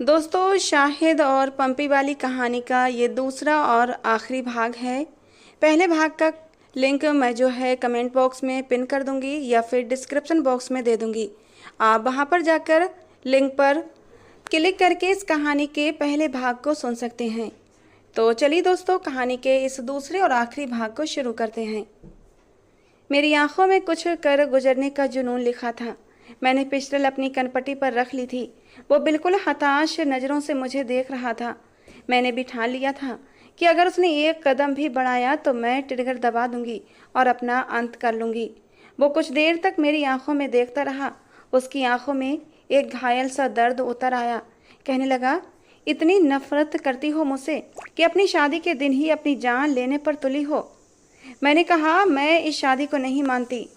दोस्तों, शाहिद और पंपी वाली कहानी का ये दूसरा और आखिरी भाग है। पहले भाग का लिंक मैं जो है कमेंट बॉक्स में पिन कर दूंगी या फिर डिस्क्रिप्शन बॉक्स में दे दूंगी। आप वहां पर जाकर लिंक पर क्लिक करके इस कहानी के पहले भाग को सुन सकते हैं। तो चलिए दोस्तों, कहानी के इस दूसरे और आखिरी भाग को शुरू करते हैं। मेरी आंखों में कुछ कर गुजरने का जुनून लिखा था। मैंने पिस्टल अपनी कनपट्टी पर रख ली थी। वो बिल्कुल हताश नज़रों से मुझे देख रहा था। मैंने भी ठान लिया था कि अगर उसने एक कदम भी बढ़ाया तो मैं ट्रिगर दबा दूंगी और अपना अंत कर लूंगी। वो कुछ देर तक मेरी आंखों में देखता रहा। उसकी आंखों में एक घायल सा दर्द उतर आया। कहने लगा, इतनी नफरत करती हो मुझसे कि अपनी शादी के दिन ही अपनी जान लेने पर तुली हो। मैंने कहा, मैं इस शादी को नहीं मानती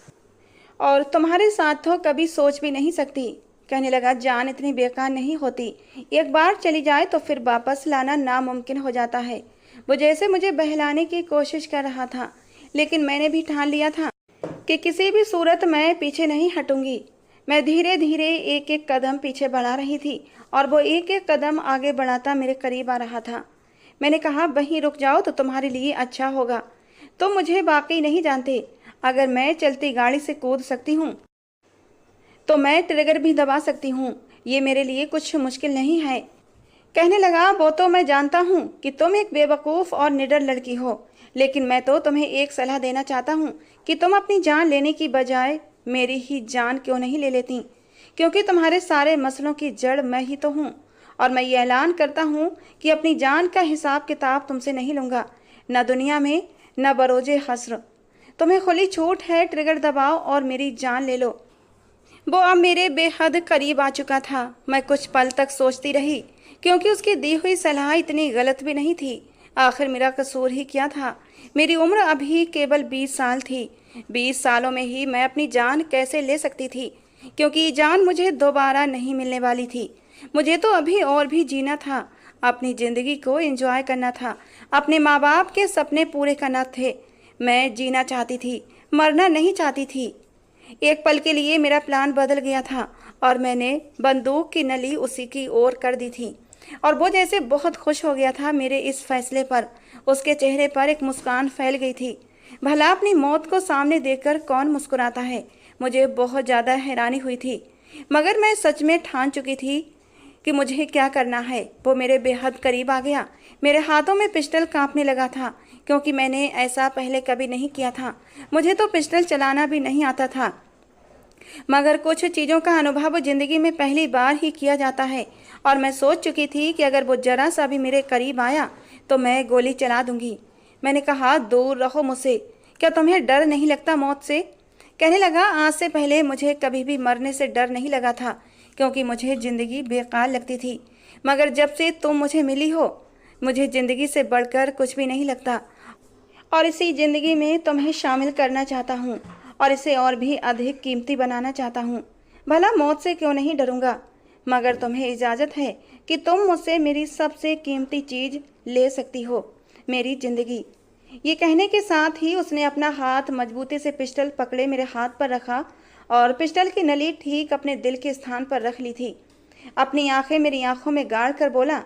और तुम्हारे साथ तो कभी सोच भी नहीं सकती। कहने लगा, जान इतनी बेकार नहीं होती। एक बार चली जाए तो फिर वापस लाना नामुमकिन हो जाता है। वो जैसे मुझे बहलाने की कोशिश कर रहा था, लेकिन मैंने भी ठान लिया था कि किसी भी सूरत मैं पीछे नहीं हटूंगी। मैं धीरे धीरे एक एक कदम पीछे बढ़ा रही थी और वो एक एक कदम आगे बढ़ाता मेरे करीब आ रहा था। मैंने कहा, वहीं रुक जाओ तो तुम्हारे लिए अच्छा होगा। तुम मुझे वाकई नहीं जानते। अगर मैं चलती गाड़ी से कूद सकती हूँ तो मैं ट्रिगर भी दबा सकती हूँ। ये मेरे लिए कुछ मुश्किल नहीं है। कहने लगा, वो तो मैं जानता हूँ कि तुम एक बेवकूफ़ और निडर लड़की हो, लेकिन मैं तो तुम्हें एक सलाह देना चाहता हूँ कि तुम अपनी जान लेने की बजाय मेरी ही जान क्यों नहीं ले लेती, क्योंकि तुम्हारे सारे मसलों की जड़ मैं ही तो हूँ। और मैं ये ऐलान करता हूँ कि अपनी जान का हिसाब किताब तुमसे नहीं लूँगा, न दुनिया में न बरोजे हस्र। तुम्हें खुली छूट है, ट्रिगर दबाओ और मेरी जान ले लो। वो अब मेरे बेहद करीब आ चुका था। मैं कुछ पल तक सोचती रही, क्योंकि उसकी दी हुई सलाह इतनी गलत भी नहीं थी। आखिर मेरा कसूर ही क्या था? मेरी उम्र अभी केवल 20 साल थी। 20 सालों में ही मैं अपनी जान कैसे ले सकती थी? क्योंकि ये जान मुझे दोबारा नहीं मिलने वाली थी। मुझे तो अभी और भी जीना था, अपनी ज़िंदगी को एंजॉय करना था, अपने माँ बाप के सपने पूरे करना थे। मैं जीना चाहती थी, मरना नहीं चाहती थी। एक पल के लिए मेरा प्लान बदल गया था और मैंने बंदूक की नली उसी की ओर कर दी थी। और वो जैसे बहुत खुश हो गया था मेरे इस फैसले पर। उसके चेहरे पर एक मुस्कान फैल गई थी। भला अपनी मौत को सामने देखकर कौन मुस्कुराता है? मुझे बहुत ज़्यादा हैरानी हुई थी, मगर मैं सच में ठान चुकी थी कि मुझे क्या करना है। वो मेरे बेहद करीब आ गया। मेरे हाथों में पिस्टल कांपने लगा था, क्योंकि मैंने ऐसा पहले कभी नहीं किया था। मुझे तो पिस्टल चलाना भी नहीं आता था, मगर कुछ चीज़ों का अनुभव ज़िंदगी में पहली बार ही किया जाता है। और मैं सोच चुकी थी कि अगर वो जरा सा भी मेरे करीब आया तो मैं गोली चला दूंगी। मैंने कहा, दूर रहो मुझसे। क्या तुम्हें डर नहीं लगता मौत से? कहने लगा, आज से पहले मुझे कभी भी मरने से डर नहीं लगा था, क्योंकि मुझे ज़िंदगी बेकार लगती थी। मगर जब से तुम मुझे मिली हो, मुझे ज़िंदगी से बढ़कर कुछ भी नहीं लगता। और इसी ज़िंदगी में तुम्हें शामिल करना चाहता हूँ और इसे और भी अधिक कीमती बनाना चाहता हूँ। भला मौत से क्यों नहीं डरूंगा, मगर तुम्हें इजाज़त है कि तुम मुझसे मेरी सबसे कीमती चीज़ ले सकती हो, मेरी ज़िंदगी। ये कहने के साथ ही उसने अपना हाथ मजबूती से पिस्टल पकड़े मेरे हाथ पर रखा और पिस्टल की नली ठीक अपने दिल के स्थान पर रख ली थी। अपनी आंखें मेरी आंखों में गाड़ कर बोला,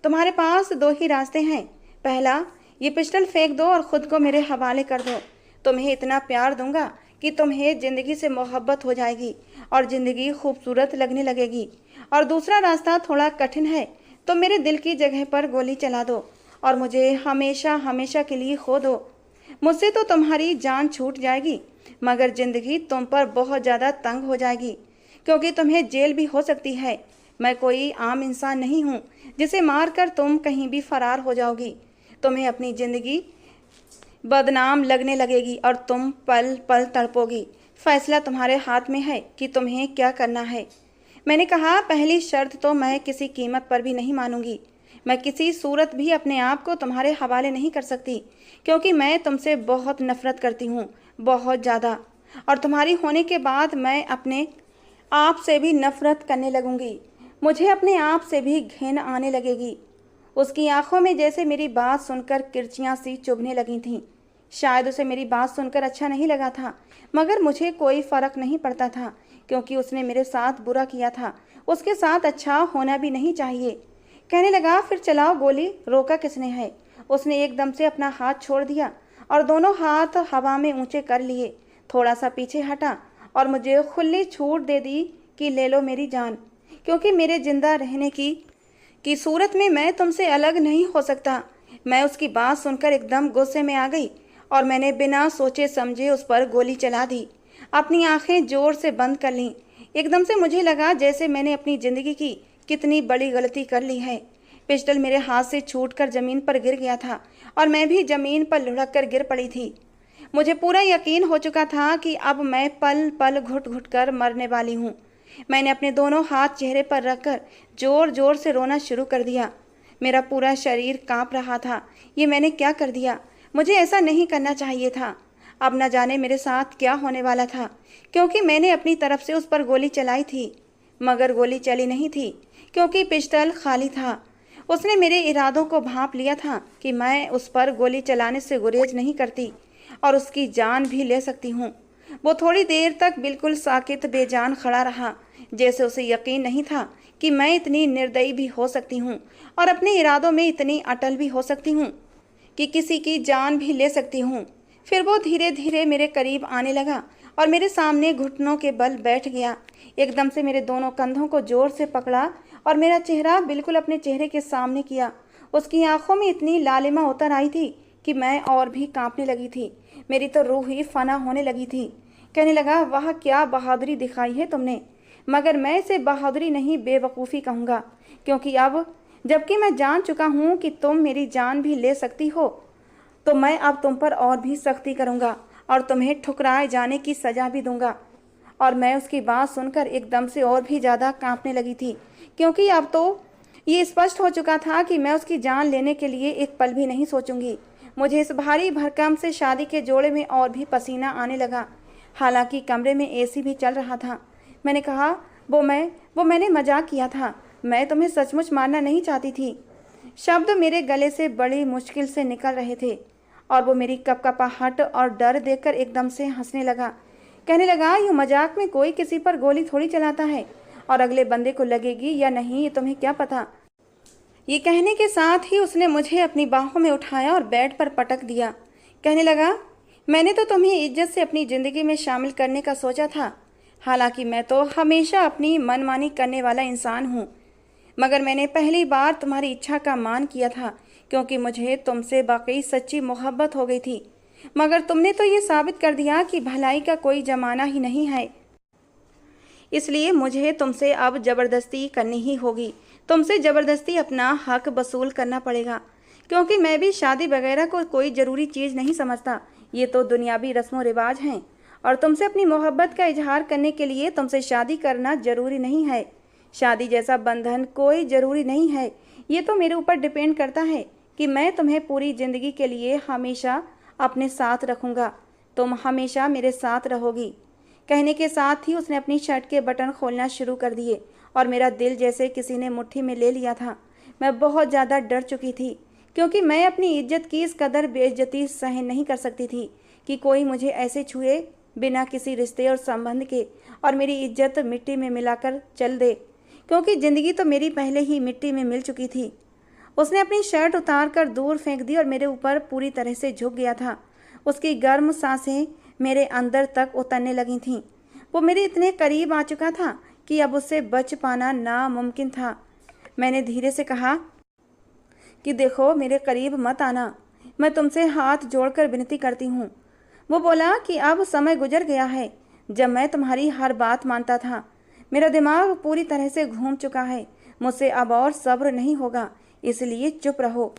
तुम्हारे पास दो ही रास्ते हैं। पहला, ये पिस्टल फेंक दो और ख़ुद को मेरे हवाले कर दो। तुम्हें इतना प्यार दूंगा कि तुम्हें ज़िंदगी से मोहब्बत हो जाएगी और ज़िंदगी खूबसूरत लगने लगेगी। और दूसरा रास्ता थोड़ा कठिन है, तो मेरे दिल की जगह पर गोली चला दो और मुझे हमेशा हमेशा के लिए खो दो। मुझसे तो तुम्हारी जान छूट जाएगी, मगर ज़िंदगी तुम पर बहुत ज़्यादा तंग हो जाएगी, क्योंकि तुम्हें जेल भी हो सकती है। मैं कोई आम इंसान नहीं हूँ जिसे मारकर तुम कहीं भी फरार हो जाओगी। तुम्हें अपनी ज़िंदगी बदनाम लगने लगेगी और तुम पल पल तड़पोगी। फैसला तुम्हारे हाथ में है कि तुम्हें क्या करना है। मैंने कहा, पहली शर्त तो मैं किसी कीमत पर भी नहीं मानूंगी। मैं किसी सूरत भी अपने आप को तुम्हारे हवाले नहीं कर सकती, क्योंकि मैं तुमसे बहुत नफरत करती हूँ, बहुत ज़्यादा। और तुम्हारी होने के बाद मैं अपने आप से भी नफरत करने लगूंगी। मुझे अपने आप से भी घिन आने लगेगी। उसकी आंखों में जैसे मेरी बात सुनकर किरचियाँ सी चुभने लगी थीं। शायद उसे मेरी बात सुनकर अच्छा नहीं लगा था, मगर मुझे कोई फ़र्क नहीं पड़ता था, क्योंकि उसने मेरे साथ बुरा किया था। उसके साथ अच्छा होना भी नहीं चाहिए। कहने लगा, फिर चलाओ गोली, रोका किसने है। उसने एकदम से अपना हाथ छोड़ दिया और दोनों हाथ हवा में ऊंचे कर लिए, थोड़ा सा पीछे हटा और मुझे खुली छूट दे दी कि ले लो मेरी जान, क्योंकि मेरे जिंदा रहने की सूरत में मैं तुमसे अलग नहीं हो सकता। मैं उसकी बात सुनकर एकदम गुस्से में आ गई और मैंने बिना सोचे समझे उस पर गोली चला दी। अपनी आंखें जोर से बंद कर लीं। एकदम से मुझे लगा जैसे मैंने अपनी ज़िंदगी की कितनी बड़ी गलती कर ली है। पिस्टल मेरे हाथ से छूटकर ज़मीन पर गिर गया था और मैं भी ज़मीन पर लुढ़क कर गिर पड़ी थी। मुझे पूरा यकीन हो चुका था कि अब मैं पल पल घुट घुट कर मरने वाली हूँ। मैंने अपने दोनों हाथ चेहरे पर रखकर जोर जोर से रोना शुरू कर दिया। मेरा पूरा शरीर कांप रहा था। ये मैंने क्या कर दिया? मुझे ऐसा नहीं करना चाहिए था। अब न जाने मेरे साथ क्या होने वाला था, क्योंकि मैंने अपनी तरफ से उस पर गोली चलाई थी, मगर गोली चली नहीं थी क्योंकि पिस्टल खाली था। उसने मेरे इरादों को भांप लिया था कि मैं उस पर गोली चलाने से गुरेज नहीं करती और उसकी जान भी ले सकती हूँ। वो थोड़ी देर तक बिल्कुल साकित बेजान खड़ा रहा, जैसे उसे यकीन नहीं था कि मैं इतनी निर्दयी भी हो सकती हूँ और अपने इरादों में इतनी अटल भी हो सकती हूँ कि किसी की जान भी ले सकती हूँ। फिर वो धीरे धीरे मेरे करीब आने लगा और मेरे सामने घुटनों के बल बैठ गया। एकदम से मेरे दोनों कंधों को जोर से पकड़ा और मेरा चेहरा बिल्कुल अपने चेहरे के सामने किया। उसकी आंखों में इतनी लालिमा उतर आई थी कि मैं और भी कांपने लगी थी। मेरी तो रूह ही फना होने लगी थी। कहने लगा, वाह क्या बहादुरी दिखाई है तुमने, मगर मैं इसे बहादुरी नहीं बेवकूफ़ी कहूँगा, क्योंकि अब जबकि मैं जान चुका हूँ कि तुम मेरी जान भी ले सकती हो, तो मैं अब तुम पर और भी सख्ती करूँगा और तुम्हें ठुकराए जाने की सज़ा भी दूंगा। और मैं उसकी बात सुनकर एकदम से और भी ज़्यादा कांपने लगी थी, क्योंकि अब तो ये स्पष्ट हो चुका था कि मैं उसकी जान लेने के लिए एक पल भी नहीं सोचूंगी। मुझे इस भारी भरकम से शादी के जोड़े में और भी पसीना आने लगा। हालांकि कमरे में एसी भी चल रहा था। मैंने कहा, वो मैंने मजाक किया था, मैं तुम्हें सचमुच मारना नहीं चाहती थी। शब्द मेरे गले से बड़ी मुश्किल से निकल रहे थे और वो मेरी कपकपाहट और डर देखकर एकदम से हंसने लगा। कहने लगा, यूँ मजाक में कोई किसी पर गोली थोड़ी चलाता है और अगले बंदे को लगेगी या नहीं ये तुम्हें क्या पता। ये कहने के साथ ही उसने मुझे अपनी बाहों में उठाया और बेड पर पटक दिया। कहने लगा, मैंने तो तुम्हें इज्जत से अपनी ज़िंदगी में शामिल करने का सोचा था। हालांकि मैं तो हमेशा अपनी मनमानी करने वाला इंसान हूँ, मगर मैंने पहली बार तुम्हारी इच्छा का मान किया था, क्योंकि मुझे तुमसे वाकई सच्ची मोहब्बत हो गई थी। मगर तुमने तो ये साबित कर दिया कि भलाई का कोई जमाना ही नहीं है। इसलिए मुझे तुमसे अब ज़बरदस्ती करनी ही होगी। तुमसे ज़बरदस्ती अपना हक वसूल करना पड़ेगा, क्योंकि मैं भी शादी वगैरह को कोई ज़रूरी चीज़ नहीं समझता। ये तो दुनियावी रस्म व रिवाज हैं और तुमसे अपनी मोहब्बत का इजहार करने के लिए तुमसे शादी करना ज़रूरी नहीं है। शादी जैसा बंधन कोई ज़रूरी नहीं है। ये तो मेरे ऊपर डिपेंड करता है कि मैं तुम्हें पूरी ज़िंदगी के लिए हमेशा अपने साथ रखूँगा। तुम हमेशा मेरे साथ रहोगी। कहने के साथ ही उसने अपनी शर्ट के बटन खोलना शुरू कर दिए और मेरा दिल जैसे किसी ने मुट्ठी में ले लिया था। मैं बहुत ज़्यादा डर चुकी थी, क्योंकि मैं अपनी इज्जत की इस कदर बेइज्जती सहन नहीं कर सकती थी कि कोई मुझे ऐसे छुए बिना किसी रिश्ते और संबंध के और मेरी इज्जत मिट्टी में मिलाकर चल दे, क्योंकि ज़िंदगी तो मेरी पहले ही मिट्टी में मिल चुकी थी। उसने अपनी शर्ट उतार कर दूर फेंक दी और मेरे ऊपर पूरी तरह से झुक गया था। उसकी गर्म सांसें मेरे अंदर तक उतरने लगी थीं। वो मेरे इतने करीब आ चुका था कि अब उससे बच पाना नामुमकिन था। मैंने धीरे से कहा कि देखो, मेरे करीब मत आना, मैं तुमसे हाथ जोड़कर विनती करती हूँ। वो बोला कि अब समय गुजर गया है जब मैं तुम्हारी हर बात मानता था। मेरा दिमाग पूरी तरह से घूम चुका है, मुझसे अब और सब्र नहीं होगा, इसलिए चुप रहो।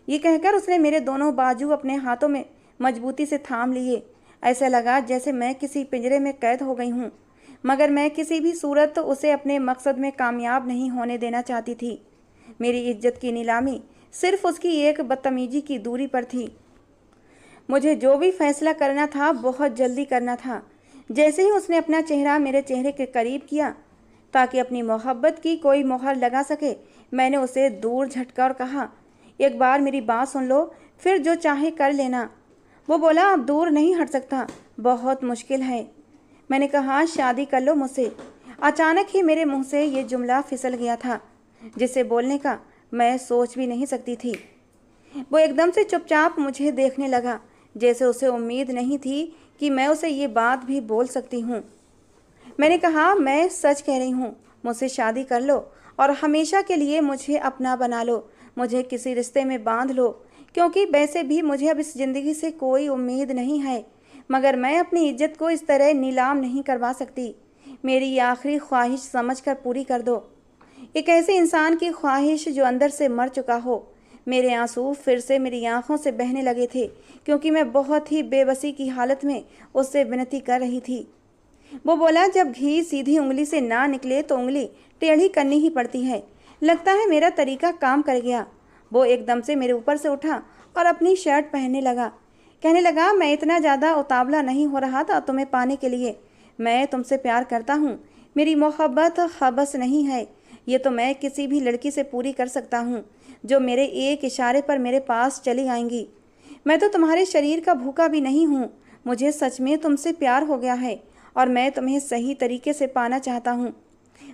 ये कहकर उसने मेरे दोनों बाजू अपने हाथों में मजबूती से थाम लिए। ऐसा लगा जैसे मैं किसी पिंजरे में कैद हो गई हूँ, मगर मैं किसी भी सूरत उसे अपने मकसद में कामयाब नहीं होने देना चाहती थी। मेरी इज्जत की नीलामी सिर्फ उसकी एक बदतमीजी की दूरी पर थी। मुझे जो भी फैसला करना था बहुत जल्दी करना था। जैसे ही उसने अपना चेहरा मेरे चेहरे के करीब किया ताकि अपनी मोहब्बत की कोई मोहर लगा सके, मैंने उसे दूर झटका और कहा, एक बार मेरी बात सुन लो, फिर जो चाहे कर लेना। वो बोला, अब दूर नहीं हट सकता, बहुत मुश्किल है। मैंने कहा, शादी कर लो मुझसे। अचानक ही मेरे मुंह से ये जुमला फिसल गया था, जिसे बोलने का मैं सोच भी नहीं सकती थी। वो एकदम से चुपचाप मुझे देखने लगा, जैसे उसे उम्मीद नहीं थी कि मैं उसे ये बात भी बोल सकती हूँ। मैंने कहा, मैं सच कह रही हूँ, मुझसे शादी कर लो और हमेशा के लिए मुझे अपना बना लो, मुझे किसी रिश्ते में बांध लो, क्योंकि वैसे भी मुझे अब इस ज़िंदगी से कोई उम्मीद नहीं है, मगर मैं अपनी इज्जत को इस तरह नीलाम नहीं करवा सकती। मेरी ये आखिरी ख्वाहिश समझकर पूरी कर दो। एक ऐसे इंसान की ख्वाहिश जो अंदर से मर चुका हो। मेरे आंसू फिर से मेरी आंखों से बहने लगे थे, क्योंकि मैं बहुत ही बेबसी की हालत में उससे विनती कर रही थी। वो बोला, जब घी सीधी उंगली से ना निकले तो उंगली टेढ़ी करनी ही पड़ती है। लगता है मेरा तरीका काम कर गया। वो एकदम से मेरे ऊपर से उठा और अपनी शर्ट पहनने लगा। कहने लगा, मैं इतना ज़्यादा उतावला नहीं हो रहा था तुम्हें पाने के लिए। मैं तुमसे प्यार करता हूँ। मेरी मोहब्बत खबस नहीं है। ये तो मैं किसी भी लड़की से पूरी कर सकता हूँ जो मेरे एक इशारे पर मेरे पास चली आएंगी। मैं तो तुम्हारे शरीर का भूखा भी नहीं हूँ। मुझे सच में तुमसे प्यार हो गया है और मैं तुम्हें सही तरीके से पाना चाहता हूँ,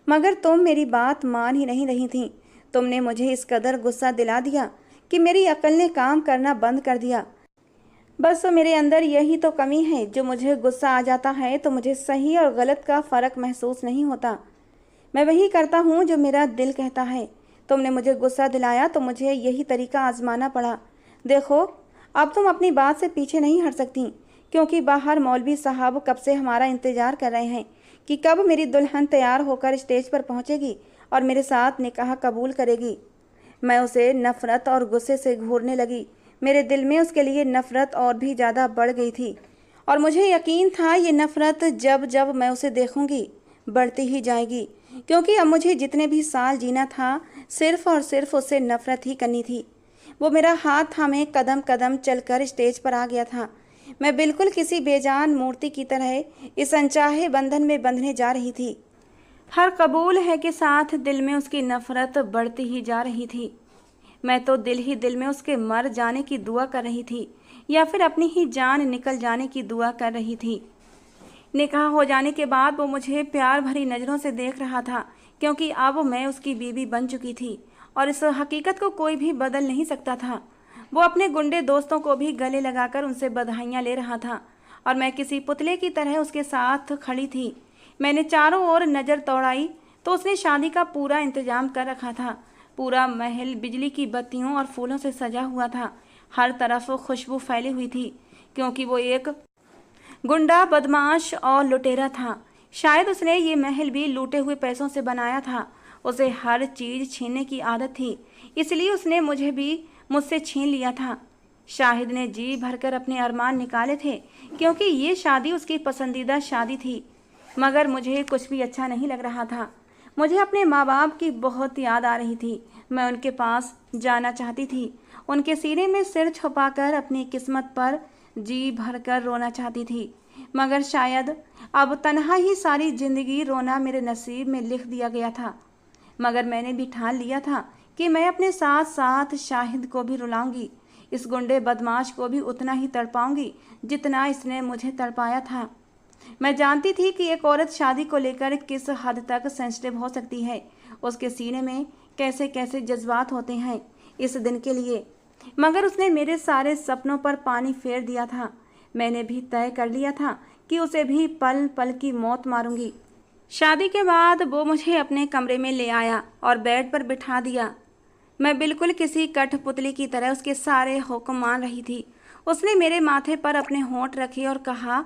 मगर तुम मेरी बात मान ही नहीं रही थी। तुमने मुझे इस कदर गुस्सा दिला दिया कि मेरी अकल ने काम करना बंद कर दिया। बस मेरे अंदर यही तो कमी है, जो मुझे गुस्सा आ जाता है तो मुझे सही और गलत का फ़र्क महसूस नहीं होता। मैं वही करता हूँ जो मेरा दिल कहता है। तुमने मुझे गुस्सा दिलाया तो मुझे यही तरीका आजमाना पड़ा। देखो, अब तुम अपनी बात से पीछे नहीं हट सकती, क्योंकि बाहर मौलवी साहब कब से हमारा इंतज़ार कर रहे हैं कि कब मेरी दुल्हन तैयार होकर स्टेज पर पहुँचेगी और मेरे साथ निकाह कबूल करेगी। मैं उसे नफ़रत और गुस्से से घूरने लगी। मेरे दिल में उसके लिए नफ़रत और भी ज़्यादा बढ़ गई थी, और मुझे यकीन था ये नफ़रत जब जब मैं उसे देखूंगी बढ़ती ही जाएगी, क्योंकि अब मुझे जितने भी साल जीना था सिर्फ़ और सिर्फ उससे नफ़रत ही करनी थी। वो मेरा हाथ थामे कदम कदम चलकर स्टेज पर आ गया था। मैं बिल्कुल किसी बेजान मूर्ति की तरह इस अनचाहे बंधन में बंधने जा रही थी। हर कबूल है के साथ दिल में उसकी नफ़रत बढ़ती ही जा रही थी। मैं तो दिल ही दिल में उसके मर जाने की दुआ कर रही थी, या फिर अपनी ही जान निकल जाने की दुआ कर रही थी। निकाह हो जाने के बाद वो मुझे प्यार भरी नज़रों से देख रहा था, क्योंकि अब मैं उसकी बीवी बन चुकी थी और इस हकीकत को कोई भी बदल नहीं सकता था। वो अपने गुंडे दोस्तों को भी गले लगाकर उनसे बधाइयाँ ले रहा था, और मैं किसी पुतले की तरह उसके साथ खड़ी थी। मैंने चारों ओर नज़र दौड़ाई तो उसने शादी का पूरा इंतजाम कर रखा था। पूरा महल बिजली की बत्तियों और फूलों से सजा हुआ था। हर तरफ खुशबू फैली हुई थी, क्योंकि वो एक गुंडा, बदमाश और लुटेरा था। शायद उसने ये महल भी लूटे हुए पैसों से बनाया था। उसे हर चीज़ छीनने की आदत थी, इसलिए उसने मुझे भी मुझसे छीन लिया था। शाहिद ने जी भरकर अपने अरमान निकाले थे, क्योंकि ये शादी उसकी पसंदीदा शादी थी, मगर मुझे कुछ भी अच्छा नहीं लग रहा था। मुझे अपने माँ बाप की बहुत याद आ रही थी। मैं उनके पास जाना चाहती थी, उनके सीने में सिर छुपाकर अपनी किस्मत पर जी भरकर रोना चाहती थी, मगर शायद अब तन्हा ही सारी जिंदगी रोना मेरे नसीब में लिख दिया गया था। मगर मैंने भी ठान लिया था कि मैं अपने साथ साथ शाहिद को भी रुलाऊंगी। इस गुंडे बदमाश को भी उतना ही तड़पाऊंगी जितना इसने मुझे तड़पाया था। मैं जानती थी कि एक औरत शादी को लेकर किस हद तक सेंसिटिव हो सकती है, उसके सीने में कैसे कैसे जज्बात होते हैं इस दिन के लिए। मगर उसने मेरे सारे सपनों पर पानी फेर दिया था। मैंने भी तय कर लिया था कि उसे भी पल पल की मौत मारूंगी। शादी के बाद वो मुझे अपने कमरे में ले आया और बेड पर बिठा दिया। मैं बिल्कुल किसी कठपुतली की तरह उसके सारे हुक्म मान रही थी। उसने मेरे माथे पर अपने होंठ रखे और कहा,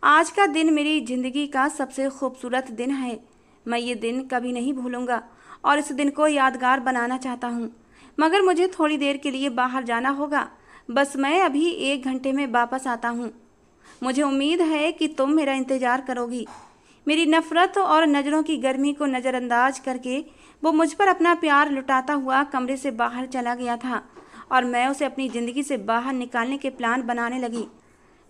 आज का दिन मेरी ज़िंदगी का सबसे खूबसूरत दिन है। मैं ये दिन कभी नहीं भूलूंगा और इस दिन को यादगार बनाना चाहता हूँ। मगर मुझे थोड़ी देर के लिए बाहर जाना होगा। बस मैं अभी 1 घंटे में वापस आता हूँ। मुझे उम्मीद है कि तुम मेरा इंतज़ार करोगी। मेरी नफ़रत और नज़रों की गर्मी को नज़रअंदाज करके वो मुझ पर अपना प्यार लुटाता हुआ कमरे से बाहर चला गया था, और मैं उसे अपनी ज़िंदगी से बाहर निकालने के प्लान बनाने लगी।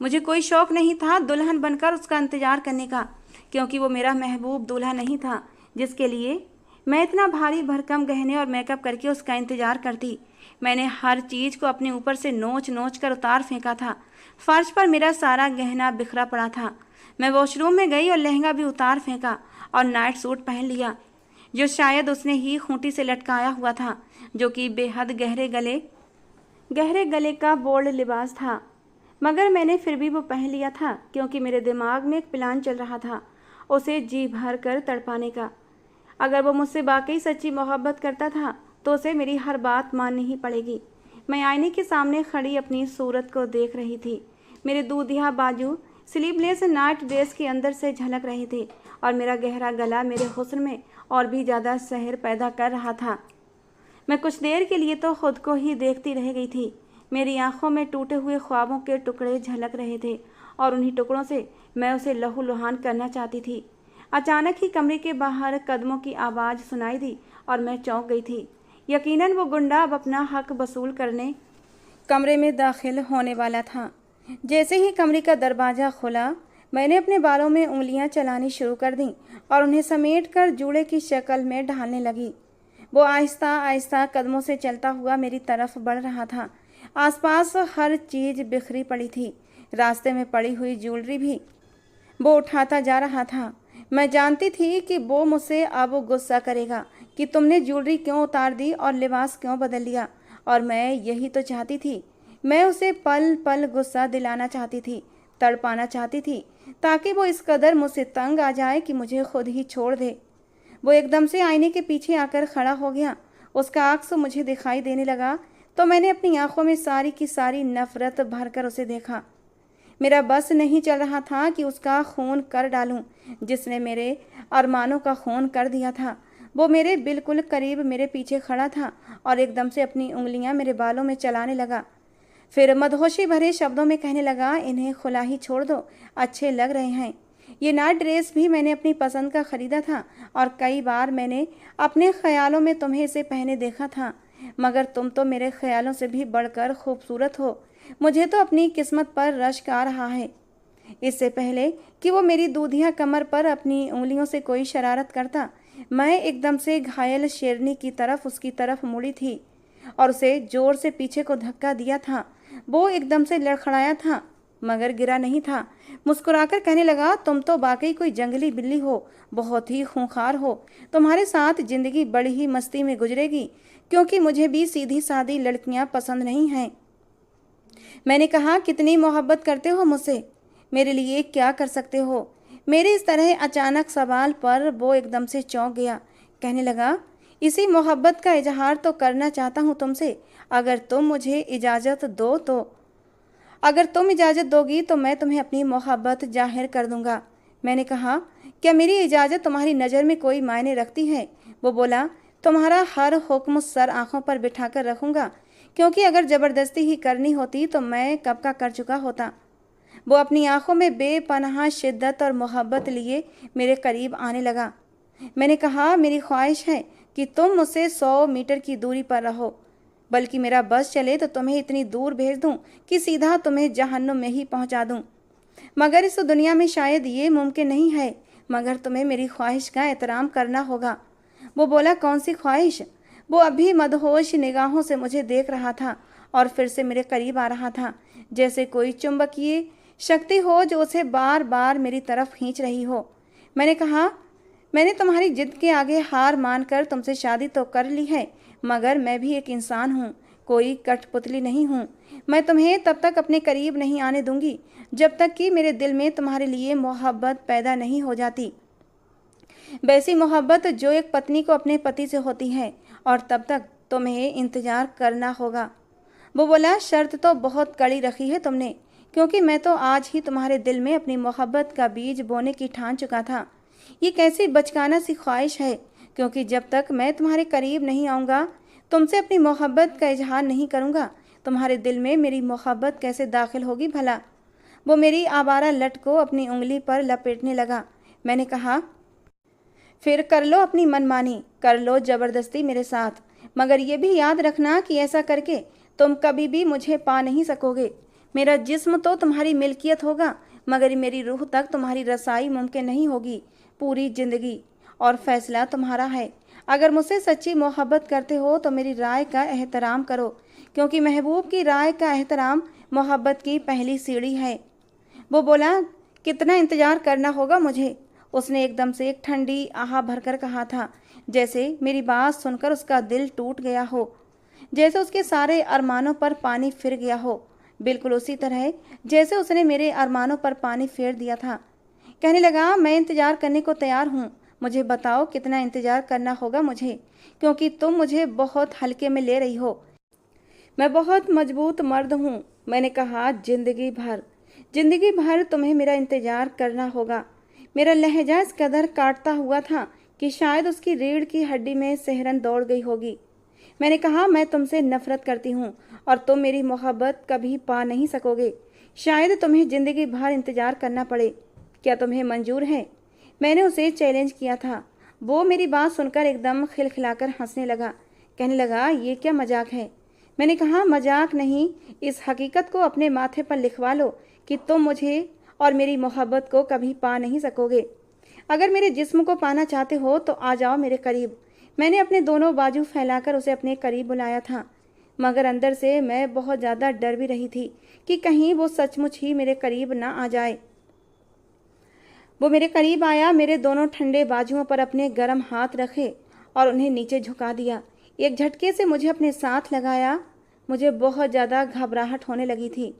मुझे कोई शौक़ नहीं था दुल्हन बनकर उसका इंतज़ार करने का, क्योंकि वो मेरा महबूब दूल्हा नहीं था जिसके लिए मैं इतना भारी भरकम गहने और मेकअप करके उसका इंतज़ार करती। मैंने हर चीज़ को अपने ऊपर से नोच नोच कर उतार फेंका था। फर्श पर मेरा सारा गहना बिखरा पड़ा था। मैं वॉशरूम में गई और लहंगा भी उतार फेंका और नाइट सूट पहन लिया, जो शायद उसने ही खूंटी से लटकाया हुआ था, जो कि बेहद गहरे गले का बोल्ड लिबास था। मगर मैंने फिर भी वो पहन लिया था, क्योंकि मेरे दिमाग में एक प्लान चल रहा था उसे जी भर कर तड़पाने का। अगर वो मुझसे वाकई सच्ची मोहब्बत करता था तो उसे मेरी हर बात माननी ही पड़ेगी। मैं आईने के सामने खड़ी अपनी सूरत को देख रही थी। मेरे दूधिया बाजू स्लीवलेस नाइट ड्रेस के अंदर से झलक रहे थे और मेरा गहरा गला मेरे हुस्न में और भी ज़्यादा सहर पैदा कर रहा था। मैं कुछ देर के लिए तो खुद को ही देखती रह गई थी। मेरी आंखों में टूटे हुए ख्वाबों के टुकड़े झलक रहे थे और उन्हीं टुकड़ों से मैं उसे लहूलुहान करना चाहती थी। अचानक ही कमरे के बाहर कदमों की आवाज़ सुनाई दी और मैं चौंक गई थी। यकीनन वो गुंडा अब अपना हक वसूल करने कमरे में दाखिल होने वाला था। जैसे ही कमरे का दरवाज़ा खुला, मैंने अपने बालों में उंगलियां चलानी शुरू कर दी और उन्हें समेटकर जूड़े की शक्ल में ढालने लगी। वो आहिस्ता आहिस्ता कदमों से चलता हुआ मेरी तरफ बढ़ रहा था। आसपास हर चीज़ बिखरी पड़ी थी, रास्ते में पड़ी हुई ज्वेलरी भी वो उठाता जा रहा था। मैं जानती थी कि वो मुझसे अब गुस्सा करेगा कि तुमने ज्वेलरी क्यों उतार दी और लिबास क्यों बदल लिया, और मैं यही तो चाहती थी। मैं उसे पल पल गुस्सा दिलाना चाहती थी, तड़पाना चाहती थी, ताकि वो इस कदर मुझसे तंग आ जाए कि मुझे खुद ही छोड़ दे। वो एकदम से आईने के पीछे आकर खड़ा हो गया। उसका अक्स मुझे दिखाई देने लगा तो मैंने अपनी आंखों में सारी की सारी नफरत भरकर उसे देखा। मेरा बस नहीं चल रहा था कि उसका खून कर डालूं, जिसने मेरे अरमानों का खून कर दिया था। वो मेरे बिल्कुल करीब मेरे पीछे खड़ा था और एकदम से अपनी उंगलियां मेरे बालों में चलाने लगा। फिर मदहोशी भरे शब्दों में कहने लगा, इन्हें खुला ही छोड़ दो, अच्छे लग रहे हैं। ये नाइट ड्रेस भी मैंने अपनी पसंद का ख़रीदा था और कई बार मैंने अपने ख़्यालों में तुम्हें इसे पहने देखा था, मगर तुम तो मेरे ख्यालों से भी बढ़कर खूबसूरत हो। मुझे तो अपनी किस्मत पर रश्क आ रहा है। इससे पहले कि वो मेरी दूधिया कमर पर अपनी उंगलियों से कोई शरारत करता, मैं एकदम से घायल शेरनी की तरफ उसकी तरफ मुड़ी थी और उसे जोर से पीछे को धक्का दिया था। वो एकदम से लड़खड़ाया था, मगर गिरा नहीं था। मुस्कुराकर कहने लगा, तुम तो वाकई कोई जंगली बिल्ली हो, बहुत ही खूंखार हो। तुम्हारे साथ जिंदगी बड़ी ही मस्ती में गुजरेगी, क्योंकि मुझे भी सीधी सादी लड़कियां पसंद नहीं हैं। मैंने कहा, कितनी मोहब्बत करते हो मुझसे, मेरे लिए क्या कर सकते हो? मेरे इस तरह अचानक सवाल पर वो एकदम से चौंक गया। कहने लगा, इसी मोहब्बत का इजहार तो करना चाहता हूँ तुमसे। अगर तुम मुझे इजाज़त दो तो अगर तुम इजाज़त दोगी तो मैं तुम्हें अपनी मोहब्बत जाहिर कर दूंगा। मैंने कहा, क्या मेरी इजाज़त तुम्हारी नज़र में कोई मायने रखती है? वो बोला, तुम्हारा हर हुक्म सर आँखों पर बिठाकर रखूँगा, क्योंकि अगर ज़बरदस्ती ही करनी होती तो मैं कब का कर चुका होता। वो अपनी आंखों में बेपनाह शिद्दत और मोहब्बत लिए मेरे करीब आने लगा। मैंने कहा, मेरी ख्वाहिश है कि तुम मुझसे 100 मीटर की दूरी पर रहो, बल्कि मेरा बस चले तो तुम्हें इतनी दूर भेज दूं कि सीधा तुम्हें जहन्नुम में ही पहुंचा दूं। मगर इस दुनिया में शायद ये मुमकिन नहीं है, मगर तुम्हें मेरी ख्वाहिश का एहतराम करना होगा। वो बोला, कौन सी ख्वाहिश? वो अभी मदहोश निगाहों से मुझे देख रहा था और फिर से मेरे करीब आ रहा था, जैसे कोई चुंबकीय शक्ति हो जो उसे बार बार मेरी तरफ खींच रही हो। मैंने कहा, मैंने तुम्हारी जिद के आगे हार मानकर तुमसे शादी तो कर ली है, मगर मैं भी एक इंसान हूँ, कोई कठपुतली नहीं हूँ। मैं तुम्हें तब तक अपने करीब नहीं आने दूंगी जब तक कि मेरे दिल में तुम्हारे लिए मोहब्बत पैदा नहीं हो जाती, वैसी मोहब्बत जो एक पत्नी को अपने पति से होती है, और तब तक तुम्हें इंतज़ार करना होगा। वो बोला, शर्त तो बहुत कड़ी रखी है तुमने, क्योंकि मैं तो आज ही तुम्हारे दिल में अपनी मोहब्बत का बीज बोने की ठान चुका था। ये कैसी बचकाना सी ख्वाहिश है, क्योंकि जब तक मैं तुम्हारे करीब नहीं आऊँगा, तुमसे अपनी मोहब्बत का इजहार नहीं करूँगा, तुम्हारे दिल में मेरी मोहब्बत कैसे दाखिल होगी भला? वो मेरी आवारा लट को अपनी उंगली पर लपेटने लगा। मैंने कहा, फिर कर लो अपनी मनमानी, कर लो ज़बरदस्ती मेरे साथ, मगर ये भी याद रखना कि ऐसा करके तुम कभी भी मुझे पा नहीं सकोगे। मेरा जिस्म तो तुम्हारी मिल्कियत होगा, मगर मेरी रूह तक तुम्हारी रसाई मुमकिन नहीं होगी पूरी ज़िंदगी, और फैसला तुम्हारा है। अगर मुझसे सच्ची मोहब्बत करते हो तो मेरी राय का एहतराम करो, क्योंकि महबूब की राय का एहतराम मोहब्बत की पहली सीढ़ी है। वो बोला, कितना इंतज़ार करना होगा मुझे। उसने एकदम से एक ठंडी आह भरकर कहा था, जैसे मेरी बात सुनकर उसका दिल टूट गया हो, जैसे उसके सारे अरमानों पर पानी फिर गया हो, बिल्कुल उसी तरह जैसे उसने मेरे अरमानों पर पानी फेर दिया था। कहने लगा, मैं इंतज़ार करने को तैयार हूँ, मुझे बताओ कितना इंतज़ार करना होगा मुझे, क्योंकि तुम मुझे बहुत हल्के में ले रही हो। मैं बहुत मजबूत मर्द हूँ। मैंने कहा, जिंदगी भर तुम्हें मेरा इंतजार करना होगा। मेरा लहजा इस कदर काटता हुआ था कि शायद उसकी रीढ़ की हड्डी में सिहरन दौड़ गई होगी। मैंने कहा, मैं तुमसे नफरत करती हूँ और तुम मेरी मोहब्बत कभी पा नहीं सकोगे। शायद तुम्हें जिंदगी भर इंतजार करना पड़े। क्या तुम्हें मंजूर है? मैंने उसे चैलेंज किया था। वो मेरी बात सुनकर एकदम खिलखिलाकर हंसने लगा। कहने लगा, ये क्या मजाक है? मैंने कहा, मजाक नहीं, इस हकीकत को अपने माथे पर लिखवा लो कि तुम मुझे और मेरी मोहब्बत को कभी पा नहीं सकोगे। अगर मेरे जिस्म को पाना चाहते हो तो आ जाओ मेरे करीब। मैंने अपने दोनों बाजू फैलाकर उसे अपने करीब बुलाया था, मगर अंदर से मैं बहुत ज़्यादा डर भी रही थी कि कहीं वो सचमुच ही मेरे करीब ना आ जाए। वो मेरे करीब आया, मेरे दोनों ठंडे बाजुओं पर अपने गर्म हाथ रखे और उन्हें नीचे झुका दिया। एक झटके से मुझे अपने साथ लगाया। मुझे बहुत ज़्यादा घबराहट होने लगी थी।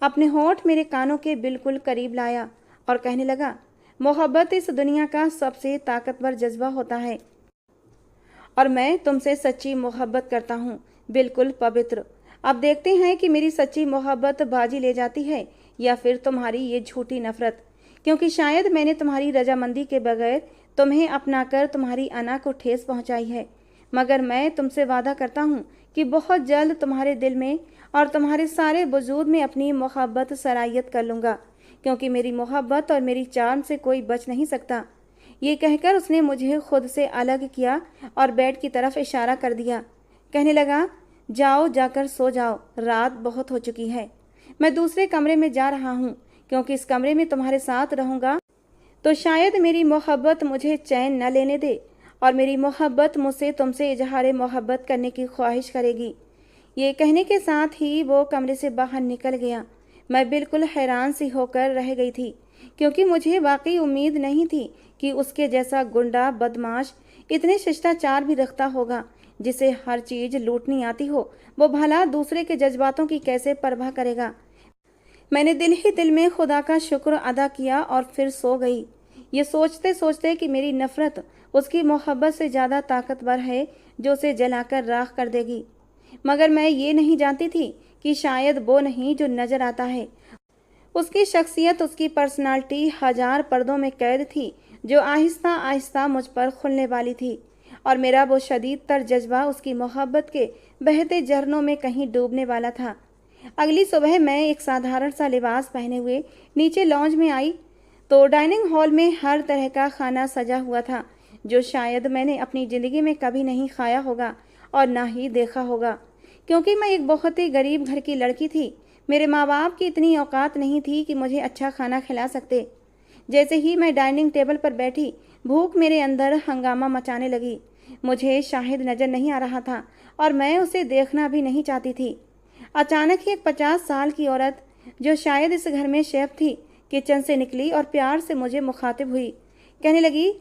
अपने होंठ मेरे कानों के बिल्कुल करीब लाया और कहने लगा, मोहब्बत इस दुनिया का सबसे ताकतवर जज्बा होता है और मैं तुमसे सच्ची मोहब्बत करता हूँ, बिल्कुल पवित्र। अब देखते हैं कि मेरी सच्ची मोहब्बत बाजी ले जाती है या फिर तुम्हारी ये झूठी नफरत, क्योंकि शायद मैंने तुम्हारी रजामंदी के बगैर तुम्हें अपनाकर तुम्हारी अना को ठेस पहुंचाई है। मगर मैं तुमसे वादा करता हूँ कि बहुत जल्द तुम्हारे दिल में और तुम्हारे सारे वजूद में अपनी मोहब्बत सरायत कर लूँगा, क्योंकि मेरी मोहब्बत और मेरी चार्म से कोई बच नहीं सकता। ये कहकर उसने मुझे खुद से अलग किया और बेड की तरफ इशारा कर दिया। कहने लगा, जाओ, जाकर सो जाओ, रात बहुत हो चुकी है। मैं दूसरे कमरे में जा रहा हूँ, क्योंकि इस कमरे में तुम्हारे साथ रहूँगा तो शायद मेरी मोहब्बत मुझे चैन न लेने दे और मेरी मोहब्बत मुझसे तुमसे इजहार मोहब्बत करने की ख्वाहिश करेगी। ये कहने के साथ ही वो कमरे से बाहर निकल गया। मैं बिल्कुल हैरान सी होकर रह गई थी, क्योंकि मुझे वाकई उम्मीद नहीं थी कि उसके जैसा गुंडा बदमाश इतने शिष्टाचार भी रखता होगा, जिसे हर चीज़ लूटनी आती हो, वो भला दूसरे के जज्बातों की कैसे परवाह करेगा। मैंने दिल ही दिल में खुदा का शुक्र अदा किया और फिर सो गई, ये सोचते सोचते कि मेरी नफ़रत उसकी मोहब्बत से ज़्यादा ताकतवर है, जो उसे जलाकर राख कर देगी। मगर मैं ये नहीं जानती थी कि शायद वो नहीं जो नज़र आता है। उसकी शख्सियत, उसकी पर्सनालिटी हजार पर्दों में कैद थी, जो आहिस्ता आहिस्ता मुझ पर खुलने वाली थी, और मेरा वो शदीद तर जज्बा उसकी मोहब्बत के बहते झरनों में कहीं डूबने वाला था। अगली सुबह मैं एक साधारण सा लिबास पहने हुए नीचे लॉन्ज में आई तो डाइनिंग हॉल में हर तरह का खाना सजा हुआ था, जो शायद मैंने अपनी ज़िंदगी में कभी नहीं खाया होगा और ना ही देखा होगा, क्योंकि मैं एक बहुत ही गरीब घर की लड़की थी। मेरे माँ बाप की इतनी औकात नहीं थी कि मुझे अच्छा खाना खिला सकते। जैसे ही मैं डाइनिंग टेबल पर बैठी, भूख मेरे अंदर हंगामा मचाने लगी। मुझे शाहिद नज़र नहीं आ रहा था और मैं उसे देखना भी नहीं चाहती थी। अचानक ही एक 50 साल की औरत, जो शायद इस घर में शेफ थी, किचन से निकली और प्यार से मुझे मुखातिब हुई। कहने लगी,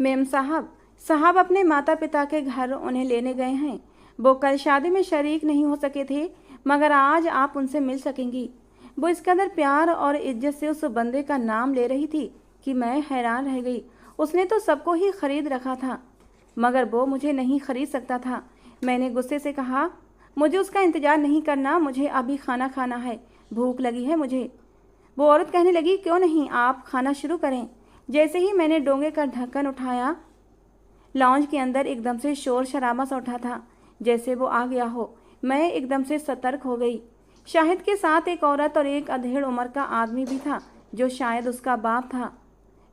मेम साहब अपने माता पिता के घर उन्हें लेने गए हैं। वो कल शादी में शरीक नहीं हो सके थे, मगर आज आप उनसे मिल सकेंगी। वो इस कदर प्यार और इज्जत से उस बंदे का नाम ले रही थी कि मैं हैरान रह गई। उसने तो सबको ही खरीद रखा था, मगर वो मुझे नहीं खरीद सकता था। मैंने गुस्से से कहा, मुझे उसका इंतज़ार नहीं करना, मुझे अभी खाना खाना है, भूख लगी है मुझे। वो औरत कहने लगी, क्यों नहीं, आप खाना शुरू करें। जैसे ही मैंने डोंगे का ढक्कन उठाया, लॉन्ज के अंदर एकदम से शोर शराबा सा उठा था, जैसे वो आ गया हो। मैं एकदम से सतर्क हो गई। शाहिद के साथ एक औरत और एक अधेड़ उम्र का आदमी भी था, जो शायद उसका बाप था।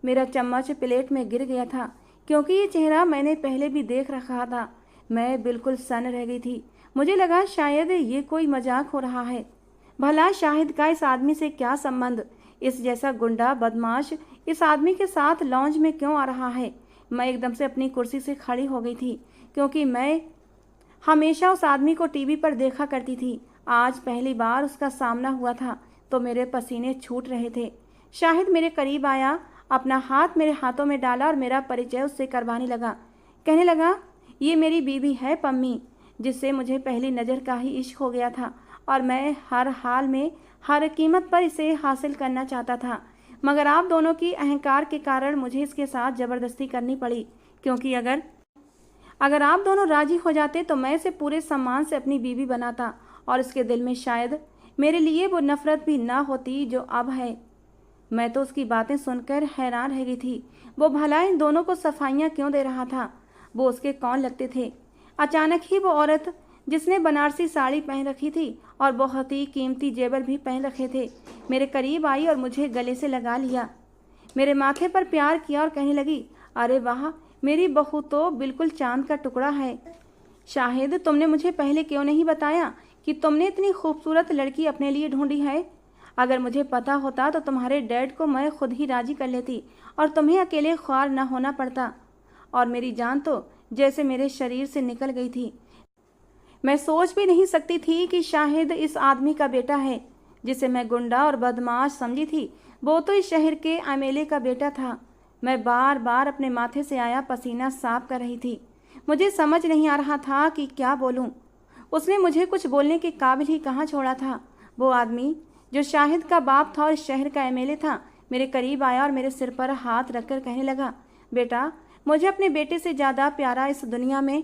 मेरा चम्मच प्लेट में गिर गया था, क्योंकि ये चेहरा मैंने पहले भी देख रखा था। मैं बिल्कुल सन्न रह गई थी। मुझे लगा शायद ये कोई मजाक हो रहा है। भला शाहिद का इस आदमी से क्या संबंध? इस जैसा गुंडा बदमाश इस आदमी के साथ लॉन्ज में क्यों आ रहा है? मैं एकदम से अपनी कुर्सी से खड़ी हो गई थी, क्योंकि मैं हमेशा उस आदमी को टीवी पर देखा करती थी। आज पहली बार उसका सामना हुआ था तो मेरे पसीने छूट रहे थे। शाहिद मेरे करीब आया, अपना हाथ मेरे हाथों में डाला और मेरा परिचय उससे करवाने लगा। कहने लगा, ये मेरी बीवी है पम्मी, जिससे मुझे पहली नज़र का ही इश्क हो गया था और मैं हर हाल में हर कीमत पर इसे हासिल करना चाहता था। मगर आप दोनों की अहंकार के कारण मुझे इसके साथ ज़बरदस्ती करनी पड़ी, क्योंकि अगर आप दोनों राजी हो जाते तो मैं इसे पूरे सम्मान से अपनी बीवी बनाता और इसके दिल में शायद मेरे लिए वो नफ़रत भी ना होती जो अब है। मैं तो उसकी बातें सुनकर हैरान रह गई थी। वो भला इन दोनों को सफाइयाँ क्यों दे रहा था? वो उसके कौन लगते थे? अचानक ही वो औरत जिसने बनारसी साड़ी पहन रखी थी और बहुत ही कीमती जेवर भी पहन रखे थे, मेरे करीब आई और मुझे गले से लगा लिया, मेरे माथे पर प्यार किया और कहने लगी, अरे वाह, मेरी बहू तो बिल्कुल चांद का टुकड़ा है। शाहिद, तुमने मुझे पहले क्यों नहीं बताया कि तुमने इतनी खूबसूरत लड़की अपने लिए ढूंढी है? अगर मुझे पता होता तो तुम्हारे डैड को मैं खुद ही राजी कर लेती और तुम्हें अकेले ख्वार न होना पड़ता। और मेरी जान तो जैसे मेरे शरीर से निकल गई थी। मैं सोच भी नहीं सकती थी कि शाहिद इस आदमी का बेटा है जिसे मैं गुंडा और बदमाश समझी थी। वो तो इस शहर के एमएलए का बेटा था। मैं बार बार अपने माथे से आया पसीना साफ कर रही थी। मुझे समझ नहीं आ रहा था कि क्या बोलूं। उसने मुझे कुछ बोलने के काबिल ही कहाँ छोड़ा था। वो आदमी जो शाहिद का बाप था और इस शहर का एमएलए था, मेरे करीब आया और मेरे सिर पर हाथ रखकर कहने लगा, बेटा, मुझे अपने बेटे से ज़्यादा प्यारा इस दुनिया में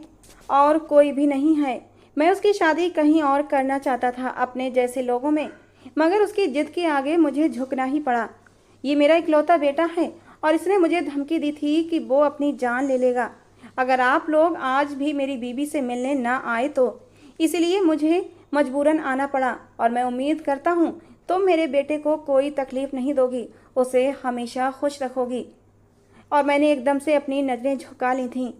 और कोई भी नहीं है। मैं उसकी शादी कहीं और करना चाहता था, अपने जैसे लोगों में, मगर उसकी जिद के आगे मुझे झुकना ही पड़ा। ये मेरा इकलौता बेटा है और इसने मुझे धमकी दी थी कि वो अपनी जान ले लेगा अगर आप लोग आज भी मेरी बीवी से मिलने ना आए तो। इसलिए मुझे मजबूरन आना पड़ा और मैं उम्मीद करता हूँ तुम मेरे बेटे को कोई तकलीफ नहीं दोगी, उसे हमेशा खुश रखोगी। और मैंने एकदम से अपनी नज़रें झुका ली थीं।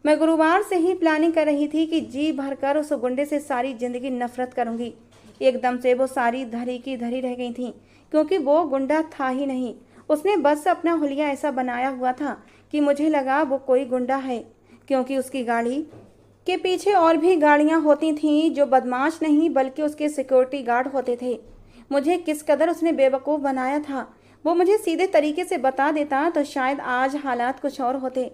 मैं गुरुवार से ही प्लानिंग कर रही थी कि जी भरकर उस गुंडे से सारी ज़िंदगी नफरत करूंगी। एकदम से वो सारी धरी की धरी रह गई थी, क्योंकि वो गुंडा था ही नहीं। उसने बस अपना हुलिया ऐसा बनाया हुआ था कि मुझे लगा वो कोई गुंडा है, क्योंकि उसकी गाड़ी के पीछे और भी गाड़ियाँ होती थीं जो बदमाश नहीं बल्कि उसके सिक्योरिटी गार्ड होते थे। मुझे किस कदर उसने बेवकूफ़ बनाया था। वो मुझे सीधे तरीके से बता देता तो शायद आज हालात कुछ और होते।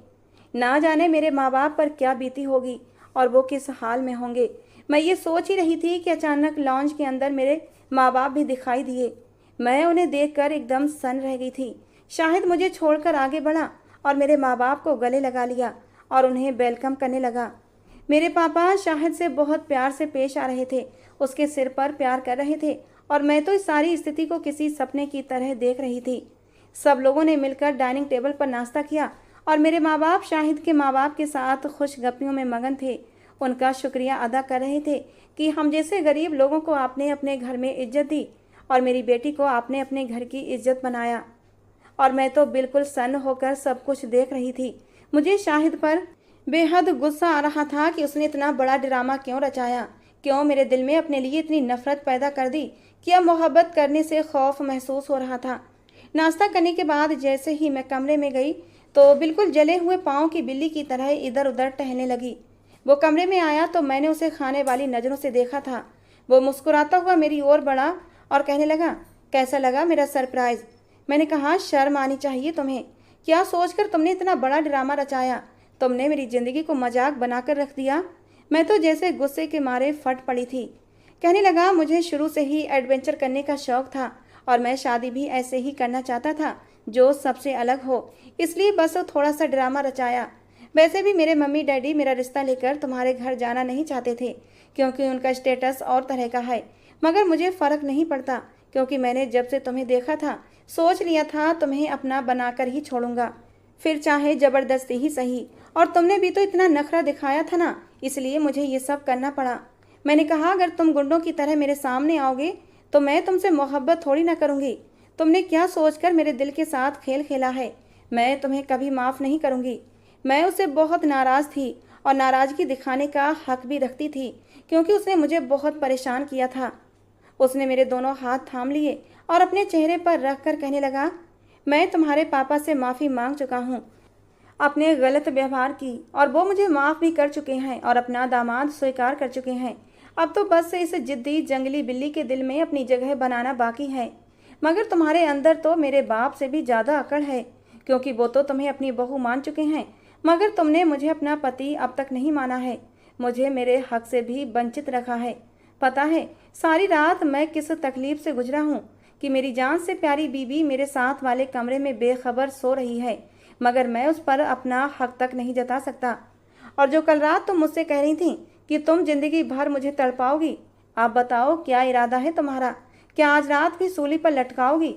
ना जाने मेरे माँ बाप पर क्या बीती होगी और वो किस हाल में होंगे। मैं ये सोच ही रही थी कि अचानक लॉन्च के अंदर मेरे माँ बाप भी दिखाई दिए। मैं उन्हें देखकर एकदम सन्न रह गई थी। शाहिद मुझे छोड़कर आगे बढ़ा और मेरे माँ बाप को गले लगा लिया और उन्हें वेलकम करने लगा। मेरे पापा शाहिद से बहुत प्यार से पेश आ रहे थे, उसके सिर पर प्यार कर रहे थे और मैं तो इस सारी स्थिति को किसी सपने की तरह देख रही थी। सब लोगों ने मिलकर डाइनिंग टेबल पर नाश्ता किया और मेरे माँ बाप शाहिद के माँ बाप के साथ खुश गप्पियों में मगन थे। उनका शुक्रिया अदा कर रहे थे कि हम जैसे गरीब लोगों को आपने अपने घर में इज्जत दी और मेरी बेटी को आपने अपने घर की इज्जत बनाया। और मैं तो बिल्कुल सन्न होकर सब कुछ देख रही थी। मुझे शाहिद पर बेहद गुस्सा आ रहा था कि उसने इतना बड़ा ड्रामा क्यों रचाया, क्यों मेरे दिल में अपने लिए इतनी नफरत पैदा कर दी। क्या मोहब्बत करने से खौफ महसूस हो रहा था। नाश्ता करने के बाद जैसे ही मैं कमरे में गई तो बिल्कुल जले हुए पाँव की बिल्ली की तरह इधर उधर टहलने लगी। वो कमरे में आया तो मैंने उसे खाने वाली नज़रों से देखा था। वो मुस्कुराता हुआ मेरी ओर बढ़ा और कहने लगा, कैसा लगा मेरा सरप्राइज़? मैंने कहा, शर्म आनी चाहिए तुम्हें। क्या सोचकर तुमने इतना बड़ा ड्रामा रचाया? तुमने मेरी ज़िंदगी को मजाक बनाकर रख दिया। मैं तो जैसे गुस्से के मारे फट पड़ी थी। कहने लगा, मुझे शुरू से ही एडवेंचर करने का शौक़ था और मैं शादी भी ऐसे ही करना चाहता था जो सबसे अलग हो, इसलिए बस थोड़ा सा ड्रामा रचाया। वैसे भी मेरे मम्मी डैडी मेरा रिश्ता लेकर तुम्हारे घर जाना नहीं चाहते थे, क्योंकि उनका स्टेटस और तरह का है। मगर मुझे फ़र्क नहीं पड़ता, क्योंकि मैंने जब से तुम्हें देखा था सोच लिया था तुम्हें अपना बनाकर ही छोड़ूंगा, फिर चाहे ज़बरदस्ती ही सही। और तुमने भी तो इतना नखरा दिखाया था ना, इसलिए मुझे ये सब करना पड़ा। मैंने कहा, अगर तुम गुंडों की तरह मेरे सामने आओगे तो मैं तुमसे मोहब्बत थोड़ी ना करूँगी। तुमने क्या सोचकर मेरे दिल के साथ खेल खेला है, मैं तुम्हें कभी माफ़ नहीं करूँगी। मैं उससे बहुत नाराज़ थी और नाराज़गी दिखाने का हक भी रखती थी, क्योंकि उसने मुझे बहुत परेशान किया था। उसने मेरे दोनों हाथ थाम लिए और अपने चेहरे पर रख कर कहने लगा, मैं तुम्हारे पापा से माफ़ी मांग चुका हूँ अपने गलत व्यवहार की, और वो मुझे माफ़ भी कर चुके हैं और अपना दामाद स्वीकार कर चुके हैं। अब तो बस इस जिद्दी जंगली बिल्ली के दिल में अपनी जगह बनाना बाकी है। मगर तुम्हारे अंदर तो मेरे बाप से भी ज़्यादा अकड़ है, क्योंकि वो तो तुम्हें अपनी बहू मान चुके हैं, मगर तुमने मुझे अपना पति अब तक नहीं माना है। मुझे मेरे हक से भी वंचित रखा है। पता है सारी रात मैं किस तकलीफ से गुजरा हूँ कि मेरी जान से प्यारी बीवी मेरे साथ वाले कमरे में बेखबर सो रही है, मगर मैं उस पर अपना हक तक नहीं जता सकता। और जो कल रात तुम मुझसे कह रही थी कि तुम जिंदगी भर मुझे तड़पाओगी, आप बताओ क्या इरादा है तुम्हारा? क्या आज रात भी सूली पर लटकाओगी?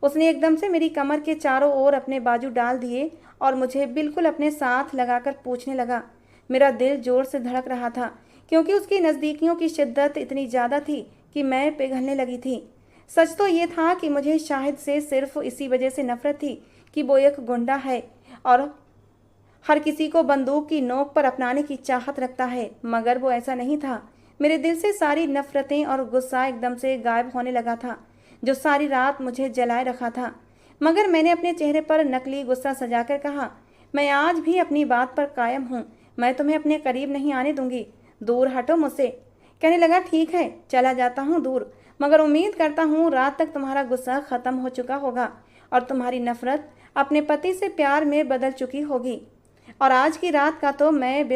उसने एकदम से मेरी कमर के चारों ओर अपने बाजू डाल दिए और मुझे बिल्कुल अपने साथ लगाकर पूछने लगा। मेरा दिल जोर से धड़क रहा था, क्योंकि उसकी नज़दीकियों की शिद्दत इतनी ज़्यादा थी कि मैं पिघलने लगी थी। सच तो ये था कि मुझे शाहिद से सिर्फ इसी वजह से नफरत थी कि वो एक गुंडा है और हर किसी को बंदूक की नोक पर अपनाने की चाहत रखता है, मगर वो ऐसा नहीं था। मेरे दिल से सारी नफरतें और गुस्सा एकदम से गायब होने लगा था, जो सारी रात मुझे जलाए रखा था। मगर मैंने अपने चेहरे पर नकली गुस्सा सजाकर कहा, मैं आज भी अपनी बात पर कायम हूँ। मैं तुम्हें अपने करीब नहीं आने दूंगी। दूर हटो मुझसे। कहने लगा, ठीक है, चला जाता हूँ दूर, मगर उम्मीद करता हूँ रात तक तुम्हारा गुस्सा खत्म हो चुका होगा और तुम्हारी नफरत अपने पति से प्यार में बदल चुकी होगी। और आज की रात का तो मैं